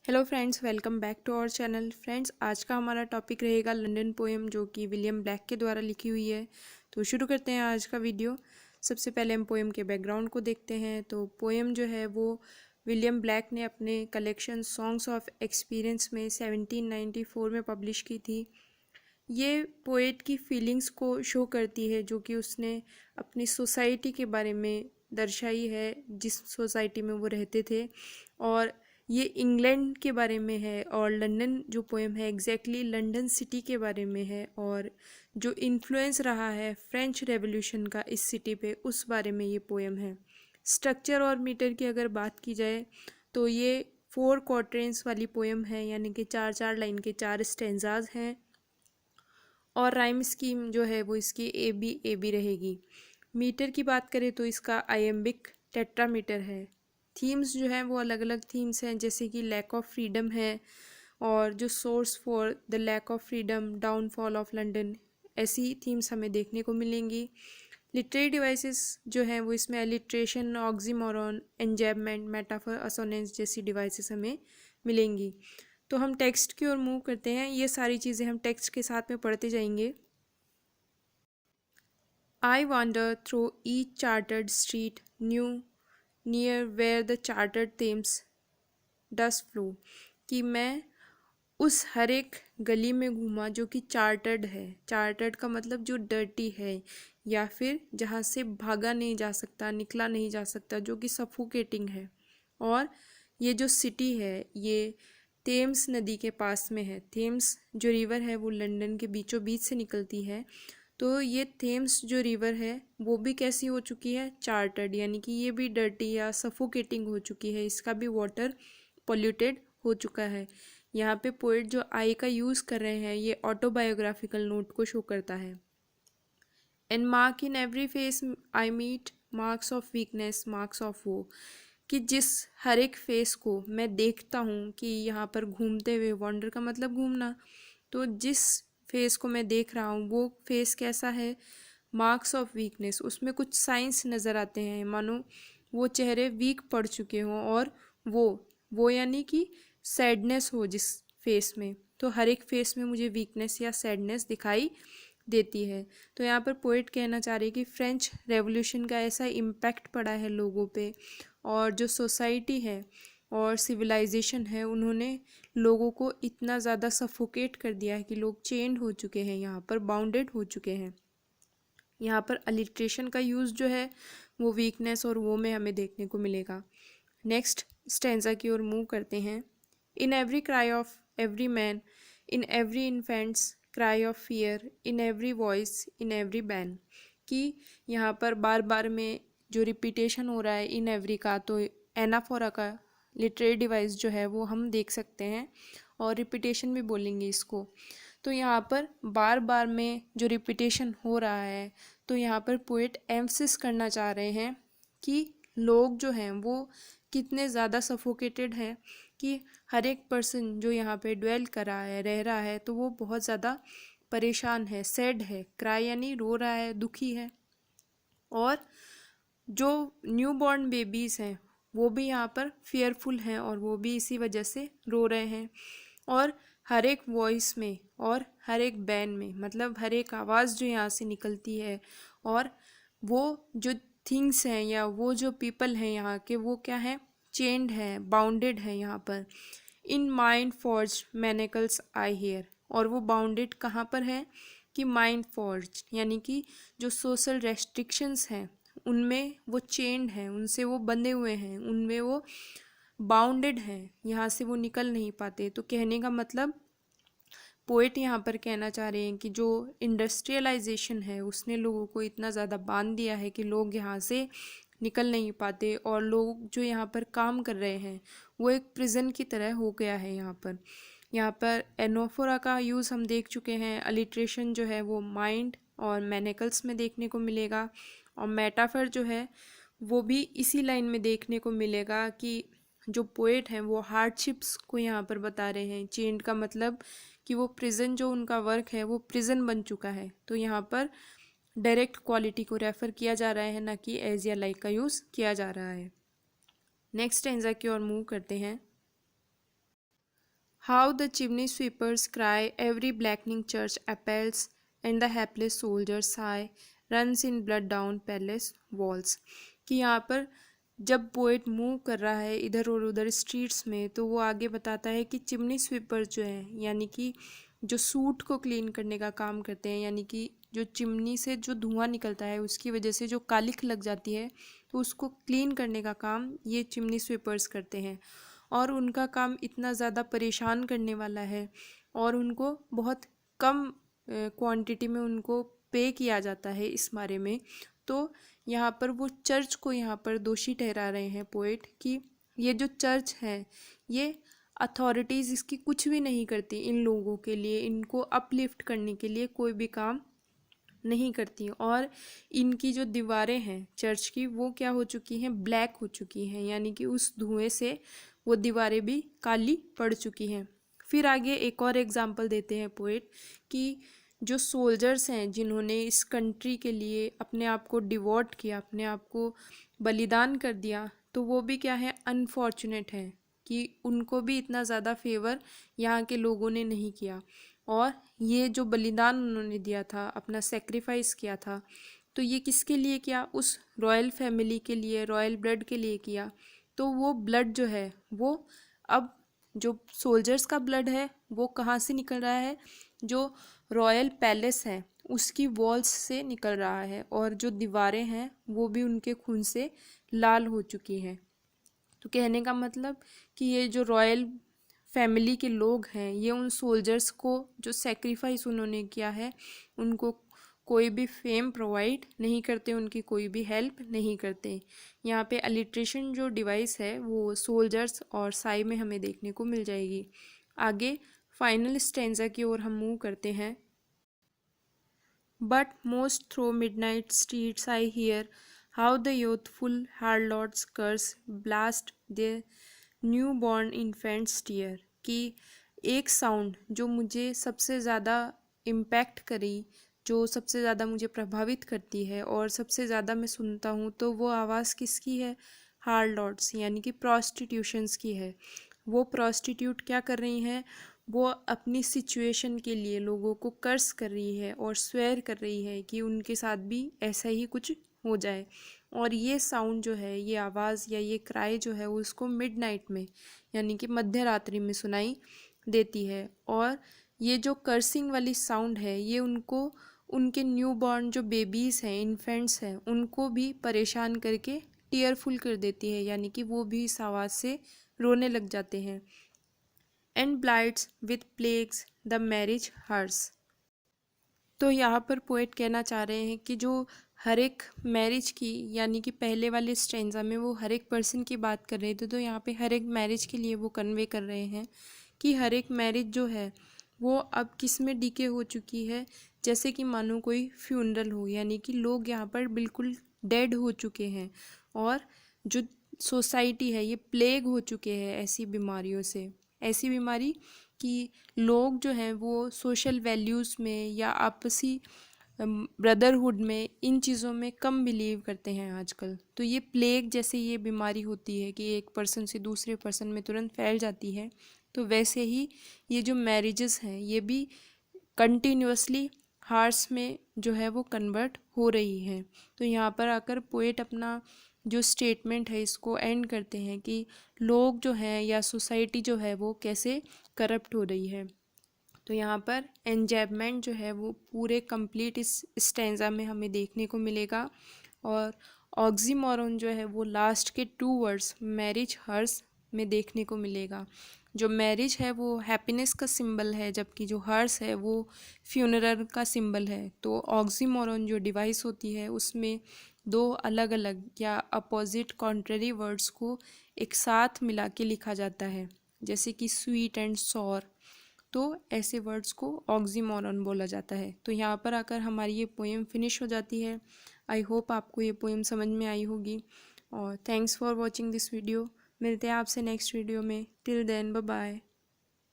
Hello friends, welcome back to our channel. Friends, आज का हमारा टॉपिक रहेगा लंदन पोएम, जो कि विलियम ब्लैक के द्वारा लिखी हुई है। तो शुरू करते हैं आज का वीडियो। सबसे पहले हम पोएम के बैकग्राउंड को देखते हैं। तो पोएम जो है वो विलियम ब्लैक ने अपने कलेक्शन सॉन्ग्स ऑफ एक्सपीरियंस में 1794 में पब्लिश की थी। ये पोएट की फीलिंग्स को शो करती है, जो कि उसने अपनी सोसाइटी के बारे में दर्शाई है, जिस सोसाइटी में वो रहते थे। और ये इंग्लैंड के बारे में है, और लंदन जो पोएम है एग्जैक्टली लंदन सिटी के बारे में है, और जो इन्फ्लुएंस रहा है फ्रेंच रेवोल्यूशन का इस सिटी पे, उस बारे में ये पोएम है। स्ट्रक्चर और मीटर की अगर बात की जाए तो ये 4 क्वार्टर्स वाली पोएम है, यानी कि 4-4 लाइन के 4 स्टेंजाज हैं। और राइम स्कीम जो है वो इसकी ए बी रहेगी। मीटर की बात करें तो इसका आयम्बिक टेट्रामीटर है। थीम्स जो हैं वो अलग अलग थीम्स हैं, जैसे कि लैक ऑफ फ्रीडम है, और जो source for the lack of freedom, downfall of London, ऐसी थीम्स हमें देखने को मिलेंगी। लिटरेरी डिवाइसेस जो हैं वो इसमें एलिट्रेशन, ऑक्सीमोरॉन, एंजैबमेंट, मेटाफर, असोनेंस जैसी डिवाइसेस हमें मिलेंगी। तो हम टेक्स्ट की ओर मूव करते हैं। ये सारी चीज़ें हम टेक्स्ट के साथ में पढ़ते जाएंगे। आई wander through each chartered street new near where the chartered Thames does flow, कि मैं उस हर एक गली में घूमा जो कि चार्टर्ड है। चार्टर्ड का मतलब जो डर्टी है, या फिर जहाँ से भागा नहीं जा सकता, निकला नहीं जा सकता, जो कि सफोकेटिंग है। और ये जो सिटी है ये थेम्स नदी के पास में है। थेम्स जो रिवर है वो लंदन के बीचों बीच से निकलती है। तो ये थेम्स जो रिवर है वो भी कैसी हो चुकी है, चार्टर्ड, यानी कि ये भी डर्टी या सफोकेटिंग हो चुकी है। इसका भी वाटर पोल्यूटेड हो चुका है। यहाँ पे पोएट जो आई का यूज़ कर रहे हैं ये ऑटोबायोग्राफिकल नोट को शो करता है। And mark in every face I meet marks of weakness, marks of वो, कि जिस हर एक फेस को मैं देखता हूँ कि यहाँ पर घूमते हुए, वॉन्डर का मतलब घूमना, तो जिस फेस को मैं देख रहा हूँ वो फेस कैसा है, मार्क्स ऑफ वीकनेस, उसमें कुछ साइंस नज़र आते हैं, मानो वो चेहरे वीक पड़ चुके हों। और वो यानी कि सैडनेस हो जिस फेस में, तो हर एक फेस में मुझे वीकनेस या सैडनेस दिखाई देती है। तो यहाँ पर पोइट कहना चाह रही है कि फ्रेंच रेवोल्यूशन का ऐसा इम्पैक्ट पड़ा है लोगों पे, और जो सोसाइटी है और सिविलाइजेशन है, उन्होंने लोगों को इतना ज़्यादा सफोकेट कर दिया है कि लोग चेंड हो चुके हैं, यहाँ पर बाउंडेड हो चुके हैं। यहाँ पर अलिट्रेशन का यूज़ जो है वो वीकनेस और वो में हमें देखने को मिलेगा। नेक्स्ट स्टेंजा की ओर मूव करते हैं। In every cry of every man, in every infants cry of fear, in every voice, in every ban, कि यहाँ पर बार बार में जो रिपीटेशन हो रहा है इन एवरी का, तो एनाफोरा का लिटरेरी डिवाइस जो है वो हम देख सकते हैं, और रिपीटेशन भी बोलेंगे इसको। तो यहाँ पर बार बार में जो रिपीटेशन हो रहा है, तो यहाँ पर पोएट एम्फसिस करना चाह रहे हैं कि लोग जो हैं वो कितने ज़्यादा सफोकेटेड हैं, कि हर एक पर्सन जो यहाँ पे ड्वेल कर रहा है, रह रहा है, तो वो बहुत ज़्यादा परेशान है, सैड है, क्राई यानी रो रहा है, दुखी है। और जो न्यू बॉर्न बेबीज़ हैं वो भी यहाँ पर फियरफुल हैं, और वो भी इसी वजह से रो रहे हैं। और हर एक वॉइस में और हर एक बैन में, मतलब हर एक आवाज़ जो यहाँ से निकलती है, और वो जो थिंग्स हैं या वो जो पीपल हैं यहाँ के, वो क्या हैं, चेंड हैं, बाउंडेड हैं यहाँ पर। In mind forge manacles I hear, और वो बाउंडेड कहाँ पर है, कि माइंड फॉर्ज यानी कि जो सोशल रेस्ट्रिक्शंस हैं उनमें वो चेंड हैं, उनसे वो बंधे हुए हैं, उनमें वो बाउंडेड हैं, यहाँ से वो निकल नहीं पाते। तो कहने का मतलब पोएट यहाँ पर कहना चाह रहे हैं कि जो इंडस्ट्रियलाइजेशन है उसने लोगों को इतना ज़्यादा बांध दिया है कि लोग यहाँ से निकल नहीं पाते, और लोग जो यहाँ पर काम कर रहे हैं वो एक प्रिजन की तरह हो गया है। यहाँ पर एनोफोरा का यूज़ हम देख चुके हैं। अलिट्रेशन जो है वो माइंड और मैनेकल्स में देखने को मिलेगा, और मेटाफर जो है वो भी इसी लाइन में देखने को मिलेगा, कि जो पोएट हैं वो हार्डशिप्स को यहाँ पर बता रहे हैं। चेंड का मतलब कि वो प्रिजन, जो उनका वर्क है वो प्रिजन बन चुका है। तो यहाँ पर डायरेक्ट क्वालिटी को रेफ़र किया जा रहा है, ना कि एज या लाइक का यूज़ किया जा रहा है। नेक्स्ट स्टेंजा की ओर मूव करते हैं। How the chimney sweepers cry, every blackening church appels, and the hapless soldier sigh runs in blood down palace walls। कि यहाँ पर जब पोएट मूव कर रहा है इधर और उधर स्ट्रीट्स में, तो वो आगे बताता है कि चिमनी स्वीपर जो है, यानी कि जो सूट को क्लीन करने का काम करते हैं, यानी कि जो चिमनी से जो धुआं निकलता है उसकी वजह से जो कालिख लग जाती है, तो उसको क्लीन करने का काम ये चिमनी स्वीपर्स करते हैं। और उनका काम इतना ज़्यादा परेशान करने वाला है और उनको बहुत कम क्वांटिटी में उनको पे किया जाता है इस बारे में। तो यहाँ पर वो चर्च को यहाँ पर दोषी ठहरा रहे हैं पोएट कि ये जो चर्च है ये अथॉरिटीज़ इसकी कुछ भी नहीं करती, इन लोगों के लिए, इनको अपलिफ्ट करने के लिए कोई भी काम नहीं करती। और इनकी जो दीवारें हैं चर्च की वो क्या हो चुकी हैं, ब्लैक हो चुकी हैं, यानी कि उस धुएं से वो दीवारें भी काली पड़ चुकी हैं। फिर आगे एक और एग्जांपल देते हैं पोएट कि जो सोल्जर्स हैं जिन्होंने इस कंट्री के लिए अपने आप को डिवोट किया, अपने आप को बलिदान कर दिया, तो वो भी क्या है, अनफॉर्चुनेट हैं कि उनको भी इतना ज़्यादा फेवर यहाँ के लोगों ने नहीं किया। और ये जो बलिदान उन्होंने दिया था, अपना सेक्रीफाइस किया था, तो ये किसके लिए किया, उस रॉयल फैमिली के लिए, रॉयल ब्लड के लिए किया। तो वो ब्लड जो है वो अब जो सोल्जर्स का ब्लड है वो कहाँ से निकल रहा है, जो रॉयल पैलेस है उसकी वॉल्स से निकल रहा है, और जो दीवारें हैं वो भी उनके खून से लाल हो चुकी हैं। तो कहने का मतलब कि ये जो रॉयल फैमिली के लोग हैं ये उन सोल्जर्स को जो सेक्रीफाइस उन्होंने किया है उनको कोई भी फेम प्रोवाइड नहीं करते, उनकी कोई भी हेल्प नहीं करते। यहाँ पे अलिट्रेशन जो डिवाइस है वो सोल्जर्स और साई में हमें देखने को मिल जाएगी। आगे फाइनल स्टेंजा की ओर हम मूव करते हैं। But most through midnight streets I hear how the youthful harlots curse blast their new born infants tear. कि एक साउंड जो मुझे सबसे ज़्यादा इम्पैक्ट करी, जो सबसे ज़्यादा मुझे प्रभावित करती है और सबसे ज़्यादा मैं सुनता हूँ, तो वो आवाज़ किसकी है, हार्लॉट्स यानी कि प्रॉस्टिट्यूशंस की है। वो प्रॉस्टिट्यूट क्या कर रही हैं, वो अपनी सिचुएशन के लिए लोगों को कर्स कर रही है और स्वेयर कर रही है कि उनके साथ भी ऐसा ही कुछ हो जाए। और ये साउंड जो है, ये आवाज़ या ये क्राई जो है, वो उसको मिडनाइट में यानी कि मध्य रात्रि में सुनाई देती है। और ये जो कर्सिंग वाली साउंड है ये उनको, उनके न्यू बॉर्न जो बेबीज़ हैं, इन्फेंट्स हैं, उनको भी परेशान करके टीयरफुल कर देती है, यानी कि वो भी इस आवाज़ से रोने लग जाते हैं। And blights with plagues the marriage hearse. तो यहाँ पर पोएट कहना चाह रहे हैं कि जो हर एक मैरिज की, यानी कि पहले वाले स्टेंजा में वो हर एक पर्सन की बात कर रहे थे, तो यहाँ पे हर एक मैरिज के लिए वो कन्वे कर रहे हैं कि हर एक मैरिज जो है वो अब किस में डीके हो चुकी है, जैसे कि मानो कोई फ्यूनरल हो, यानी कि लोग यहाँ पर बिल्कुल डेड हो चुके हैं। और जो सोसाइटी है ये प्लेग हो चुके हैं ऐसी बीमारियों से, ऐसी बीमारी कि लोग जो हैं वो सोशल वैल्यूज़ में या आपसी ब्रदरहुड में, इन चीज़ों में कम बिलीव करते हैं आजकल। तो ये प्लेग जैसे ये बीमारी होती है कि एक पर्सन से दूसरे पर्सन में तुरंत फैल जाती है, तो वैसे ही ये जो मैरिजेस हैं ये भी कंटिन्यूअसली हार्स में जो है वो कन्वर्ट हो रही हैं। तो यहाँ पर आकर पोएट अपना जो स्टेटमेंट है इसको एंड करते हैं कि लोग जो हैं या सोसाइटी जो है वो कैसे करप्ट हो रही है। तो यहाँ पर एन्जॉयमेंट जो है वो पूरे कंप्लीट इस स्टेंजा में हमें देखने को मिलेगा। और ऑक्सीमोरन जो है वो लास्ट के 2 वर्ड्स मैरिज हर्स में देखने को मिलेगा। जो मैरिज है वो हैप्पीनेस का सिंबल है, जबकि जो हर्स है वो फ्यूनरल का सिंबल है। तो ऑक्सीमोरन जो डिवाइस होती है उसमें 2 अलग अलग या अपोजिट कॉन्ट्ररी वर्ड्स को एक साथ मिला के लिखा जाता है, जैसे कि स्वीट एंड सॉर। तो ऐसे वर्ड्स को ऑक्सीमोरन बोला जाता है। तो यहाँ पर आकर हमारी ये पोएम फिनिश हो जाती है। आई होप आपको ये पोएम समझ में आई होगी, और thanks for watching this video. मिलते हैं आपसे नेक्स्ट वीडियो में। Till then bye bye.